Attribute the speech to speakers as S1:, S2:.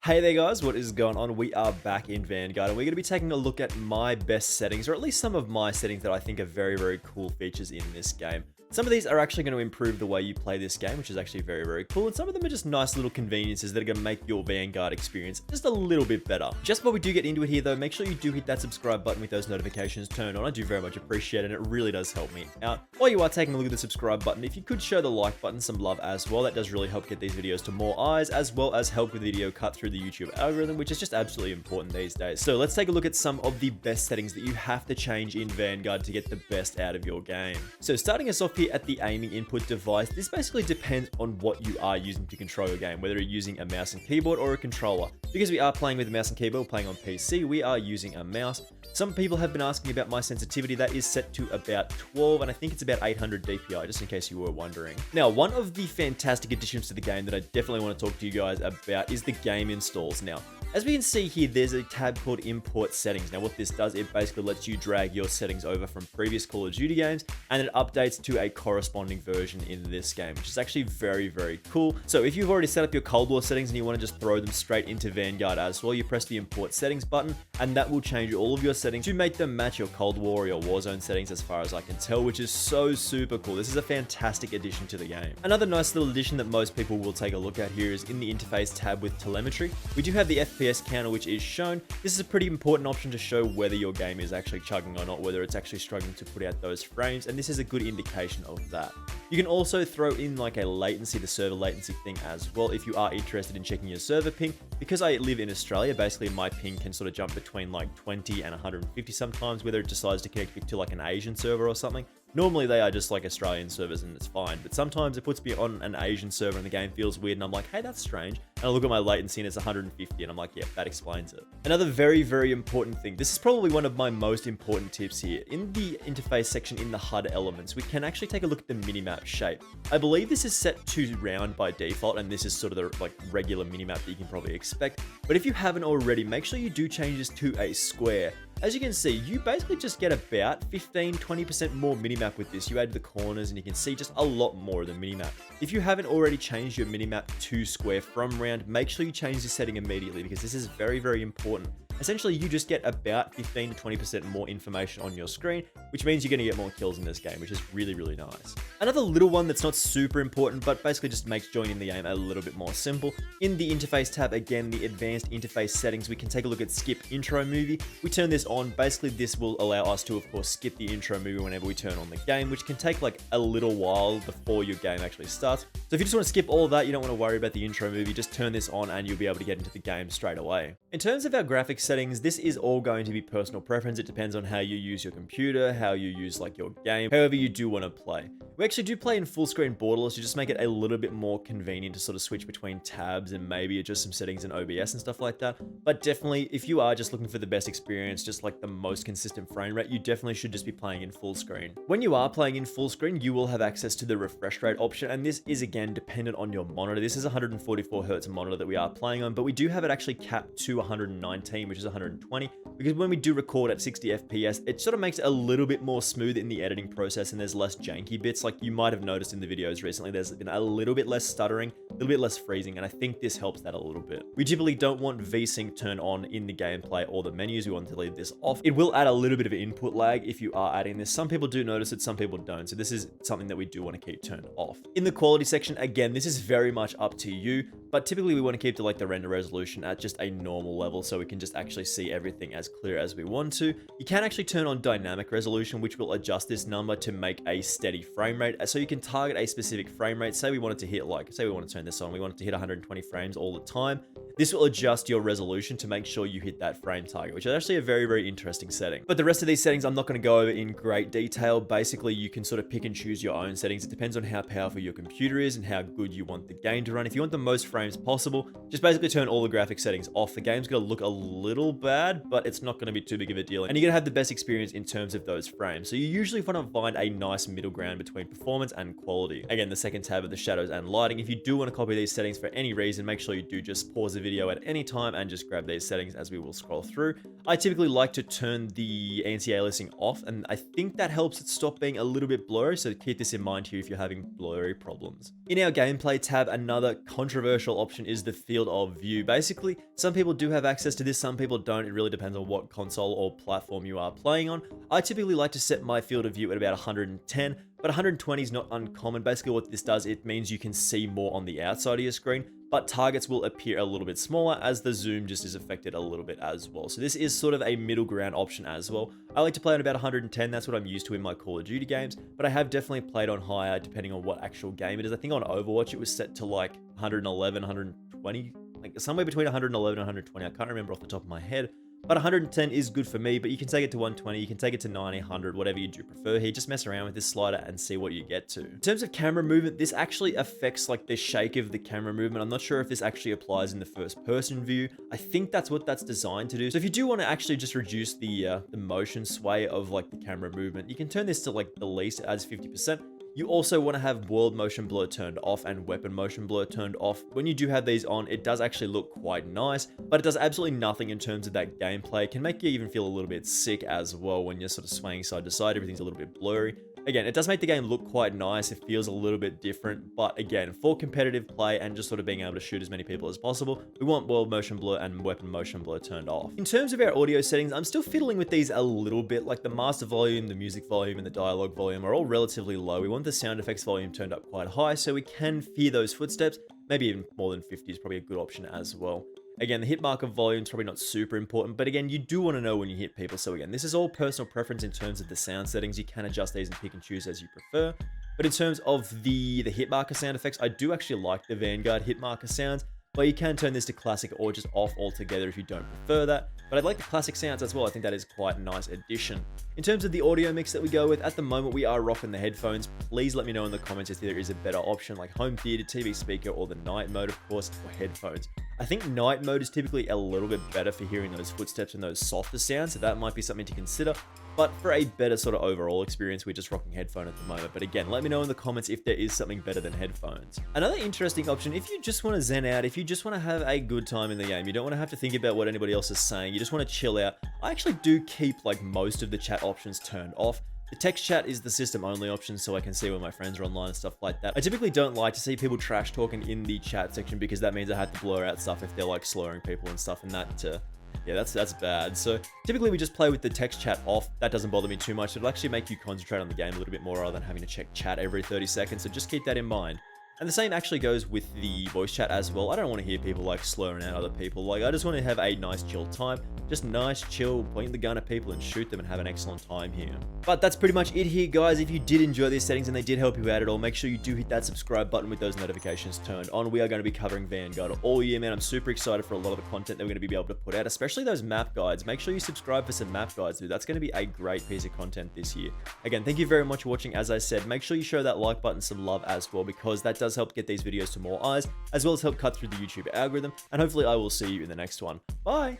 S1: Hey there guys, what is going on? We are back in Vanguard and we're going to be taking a look at my best settings, or at least some of my settings that I think are very cool features in this game. Some of these are actually going to improve the way you play this game, which is actually very cool, and some of them are just nice little conveniences that are going to make your Vanguard experience just a little bit better. Just before we do get into it here though, make sure you do hit that subscribe button with those notifications turned on. I do very much appreciate it and it really does help me out. While you are taking a look at the subscribe button, if you could show the like button some love as well, that does really help get these videos to more eyes, as well as help with the video cut through the YouTube algorithm, which is just absolutely important these days. So let's take a look at some of the best settings that you have to change in Vanguard to get the best out of your game. So starting us off here at the aiming input device, this basically depends on what you are using to control your game, whether you're using a mouse and keyboard or a controller. Because we are playing with a mouse and keyboard, playing on PC, we are using a mouse. Some people have been asking about my sensitivity. That is set to about 12, and I think it's about 800 DPI, just in case you were wondering. Now, one of the fantastic additions to the game that I definitely want to talk to you guys about is the game installs. Now, as we can see here, there's a tab called Import Settings. Now, what this does, it basically lets you drag your settings over from previous Call of Duty games, and it updates to a corresponding version in this game, which is actually very cool. So if you've already set up your Cold War settings and you want to just throw them straight into Vanguard as well, you press the Import Settings button, and that will change all of your settings to make them match your Cold War or your Warzone settings as far as I can tell, which is so super cool. This is a fantastic addition to the game. Another nice little addition that most people will take a look at here is in the interface tab with telemetry. We do have the FPS counter, which is shown. This is a pretty important option to show whether your game is actually chugging or not, whether it's actually struggling to put out those frames, and this is a good indication of that. You can also throw in like a latency, the server latency thing as well, if you are interested in checking your server ping. Because I live in Australia, basically my ping can sort of jump between like 20 and 150 sometimes, whether it decides to connect to like an Asian server or something. Normally they are just like Australian servers and it's fine, but sometimes it puts me on an Asian server and the game feels weird and I'm like, hey, that's strange. And I look at my latency and it's 150 and I'm like, yeah, that explains it. Another very important thing, this is probably one of my most important tips here. In the interface section in the HUD elements, we can actually take a look at the minimap shape. I believe this is set to round by default, and this is sort of the like regular minimap that you can probably expect. But if you haven't already, make sure you do change this to a square. As you can see, you basically just get about 15-20% more minimap with this. You add the corners and you can see just a lot more of the minimap. If you haven't already changed your minimap to square from round, make sure you change this setting immediately because this is very important. Essentially, you just get about 15-20% more information on your screen, which means you're going to get more kills in this game, which is really nice. Another little one that's not super important, but basically just makes joining the game a little bit more simple. In the interface tab, again, the advanced interface settings, we can take a look at skip intro movie. We turn this on. Basically, this will allow us to, of course, skip the intro movie whenever we turn on the game, which can take like a little while before your game actually starts. So if you just want to skip all of that, you don't want to worry about the intro movie, just turn this on and you'll be able to get into the game straight away. In terms of our graphics settings, this is all going to be personal preference. It depends on how you use your computer, how you use like your game, however you do want to play. We actually do play in full screen borderless to just make it a little bit more convenient to sort of switch between tabs and maybe adjust some settings in OBS and stuff like that. But definitely, if you are just looking for the best experience, just like the most consistent frame rate, you definitely should just be playing in full screen. When you are playing in full screen, you will have access to the refresh rate option, and this is again dependent on your monitor. This is a 144 Hz monitor that we are playing on, but we do have it actually capped to 119, which is 120, because when we do record at 60 FPS, it sort of makes it a little bit more smooth in the editing process and there's less janky bits. Like you might have noticed in the videos recently, there's been a little bit less stuttering, a little bit less freezing, and I think this helps that a little bit. We typically don't want VSync turned on in the gameplay or the menus. We want to leave this off. It will add a little bit of input lag if you are adding this. Some people do notice it, some people don't. So this is something that we do want to keep turned off. In the quality section, again, this is very much up to you, but typically we want to keep to like the render resolution at just a normal level so we can just actually see everything as clear as we want to. You can actually turn on dynamic resolution, which will adjust this number to make a steady frame rate. So you can target a specific frame rate. Say we wanted to hit like, say we want to turn this on, we want it to hit 120 frames all the time. This will adjust your resolution to make sure you hit that frame target, which is actually a very interesting setting. But the rest of these settings, I'm not going to go over in great detail. Basically, you can sort of pick and choose your own settings. It depends on how powerful your computer is and how good you want the game to run. If you want the most frames possible, just basically turn all the graphic settings off. The game's going to look a little bad, but it's not going to be too big of a deal. And you're going to have the best experience in terms of those frames. So you usually want to find a nice middle ground between performance and quality. Again, the second tab of the shadows and lighting. If you do want to copy these settings for any reason, make sure you do just pause the video at any time and just grab these settings as we will scroll through. I typically like to turn the anti-aliasing off, and I think that helps it stop being a little bit blurry, so keep this in mind here if you're having blurry problems. In our gameplay tab, another controversial option is the field of view. Basically, some people do have access to this, some people don't. It really depends on what console or platform you are playing on. I typically like to set my field of view at about 110, but 120 is not uncommon. Basically what this does, it means you can see more on the outside of your screen, but targets will appear a little bit smaller as the zoom just is affected a little bit as well. So this is sort of a middle ground option as well. I like to play on about 110, that's what I'm used to in my Call of Duty games, but I have definitely played on higher depending on what actual game it is. I think on Overwatch it was set to like 111, 120, like somewhere between 111 and 120. I can't remember off the top of my head. But 110 is good for me, but you can take it to 120, you can take it to 90, 100, whatever you do prefer here. Just mess around with this slider and see what you get to. In terms of camera movement, this actually affects like the shake of the camera movement. I'm not sure if this actually applies in the first person view. I think that's what that's designed to do. So if you do want to actually just reduce the motion sway of like the camera movement, you can turn this to like the least as 50%. You also want to have world motion blur turned off and weapon motion blur turned off. When you do have these on, it does actually look quite nice, but it does absolutely nothing in terms of that gameplay. It can make you even feel a little bit sick as well when you're sort of swaying side to side. Everything's a little bit blurry. Again, it does make the game look quite nice. It feels a little bit different, but again, for competitive play and just sort of being able to shoot as many people as possible, we want world motion blur and weapon motion blur turned off. In terms of our audio settings, I'm still fiddling with these a little bit, like the master volume, the music volume, and the dialogue volume are all relatively low. We want the sound effects volume turned up quite high so we can hear those footsteps. Maybe even more than 50 is probably a good option as well. Again, the hit marker volume is probably not super important, but again, you do want to know when you hit people. So again, this is all personal preference in terms of the sound settings. You can adjust these and pick and choose as you prefer. But in terms of the hit marker sound effects, I do actually like the Vanguard hit marker sounds, but you can turn this to classic or just off altogether if you don't prefer that. But I like the classic sounds as well. I think that is quite a nice addition. In terms of the audio mix that we go with, at the moment we are rocking the headphones. Please let me know in the comments if there is a better option like home theater, TV speaker, or the night mode, of course, or headphones. I think night mode is typically a little bit better for hearing those footsteps and those softer sounds, so that might be something to consider. But for a better sort of overall experience, we're just rocking headphone at the moment. But again, let me know in the comments if there is something better than headphones. Another interesting option, if you just want to zen out, if you just want to have a good time in the game, you don't want to have to think about what anybody else is saying, you just want to chill out, I actually do keep like most of the chat options turned off. The text chat is the system only option, so I can see when my friends are online and stuff like that. I typically don't like to see people trash talking in the chat section because that means I have to blur out stuff if they're like slurring people and stuff, and that yeah, that's bad. So typically we just play with the text chat off. That doesn't bother me too much. It'll actually make you concentrate on the game a little bit more rather than having to check chat every 30 seconds. So just keep that in mind. And the same actually goes with the voice chat as well. I don't want to hear people like slurring out other people. Like, I just want to have a nice chill time. Just nice, chill, point the gun at people and shoot them and have an excellent time here. But that's pretty much it here, guys. If you did enjoy these settings and they did help you out at all, make sure you do hit that subscribe button with those notifications turned on. We are going to be covering Vanguard all year, man. I'm super excited for a lot of the content that we're going to be able to put out, especially those map guides. Make sure you subscribe for some map guides, dude. That's going to be a great piece of content this year. Again, thank you very much for watching. As I said, make sure you show that like button some love as well, because that does help get these videos to more eyes, as well as help cut through the YouTube algorithm. And hopefully I will see you in the next one. Bye!